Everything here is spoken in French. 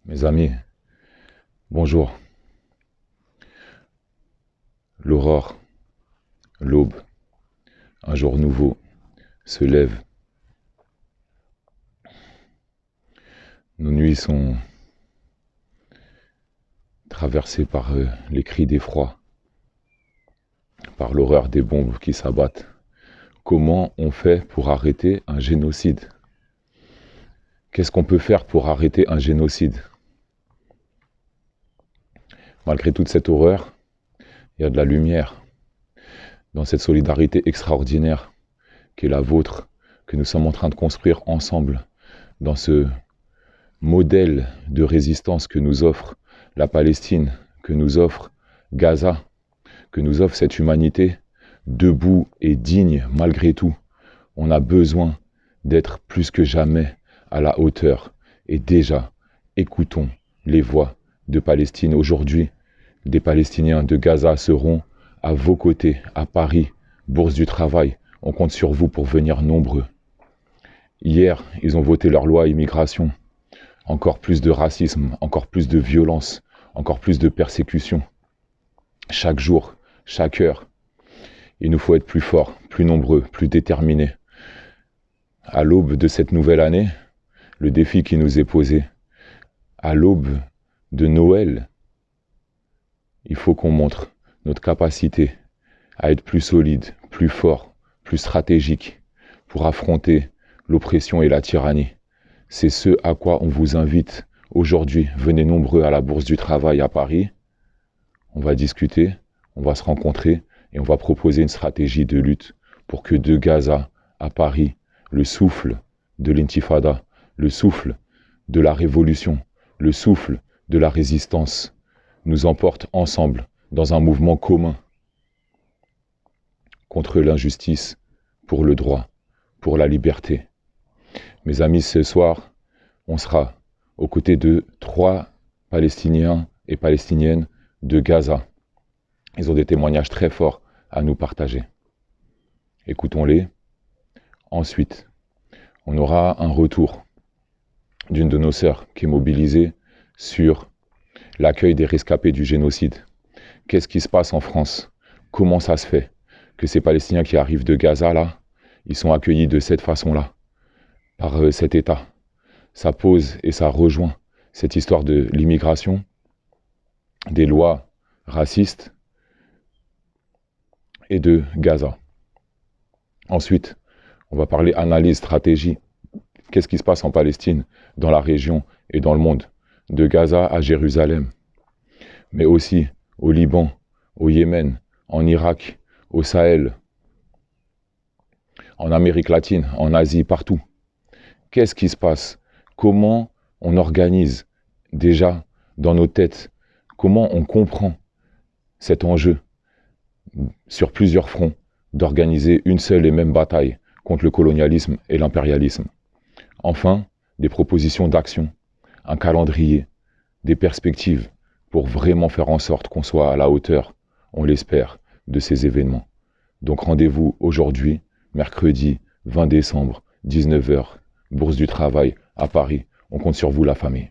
Mes amis, bonjour. L'aurore, l'aube, un jour nouveau se lève. Nos nuits sont traversées par les cris d'effroi, par l'horreur des bombes qui s'abattent. Comment on fait pour arrêter un génocide? Qu'est-ce qu'on peut faire pour arrêter un génocide? Malgré toute cette horreur, il y a de la lumière dans cette solidarité extraordinaire qui est la vôtre, que nous sommes en train de construire ensemble, dans ce modèle de résistance que nous offre la Palestine, que nous offre Gaza, que nous offre cette humanité, debout et digne malgré tout. On a besoin d'être plus que jamais à la hauteur. Et déjà, écoutons les voix de Palestine. Aujourd'hui, des Palestiniens de Gaza seront à vos côtés, à Paris, Bourse du Travail. On compte sur vous pour venir nombreux. Hier, ils ont voté leur loi immigration. Encore plus de racisme, encore plus de violence, encore plus de persécution. Chaque jour, chaque heure, il nous faut être plus forts, plus nombreux, plus déterminés. À l'aube de cette nouvelle année, le défi qui nous est posé, à l'aube de Noël, il faut qu'on montre notre capacité à être plus solide, plus fort, plus stratégique pour affronter l'oppression et la tyrannie. C'est ce à quoi on vous invite aujourd'hui. Venez nombreux à la Bourse du Travail à Paris. On va discuter, on va se rencontrer et on va proposer une stratégie de lutte pour que de Gaza à Paris, le souffle de l'intifada, le souffle de la révolution, le souffle de la résistance nous emporte ensemble dans un mouvement commun contre l'injustice, pour le droit, pour la liberté. Mes amis, ce soir, on sera aux côtés de 3 Palestiniens et Palestiniennes de Gaza. Ils ont des témoignages très forts à nous partager. Écoutons-les. Ensuite, on aura un retour d'une de nos sœurs qui est mobilisée sur l'accueil des rescapés du génocide. Qu'est-ce qui se passe en France? Comment ça se fait que ces Palestiniens qui arrivent de Gaza, là, ils sont accueillis de cette façon-là, par cet État? Ça pose et ça rejoint cette histoire de l'immigration, des lois racistes et de Gaza. Ensuite, on va parler analyse, stratégie. Qu'est-ce qui se passe en Palestine, dans la région et dans le monde, de Gaza à Jérusalem, mais aussi au Liban, au Yémen, en Irak, au Sahel, en Amérique latine, en Asie, partout. Qu'est-ce qui se passe? Comment on organise déjà dans nos têtes? Comment on comprend cet enjeu sur plusieurs fronts d'organiser une seule et même bataille contre le colonialisme et l'impérialisme? Enfin, des propositions d'action, un calendrier, des perspectives pour vraiment faire en sorte qu'on soit à la hauteur, on l'espère, de ces événements. Donc rendez-vous aujourd'hui, mercredi 20 décembre, 19h, Bourse du Travail à Paris. On compte sur vous, la famille.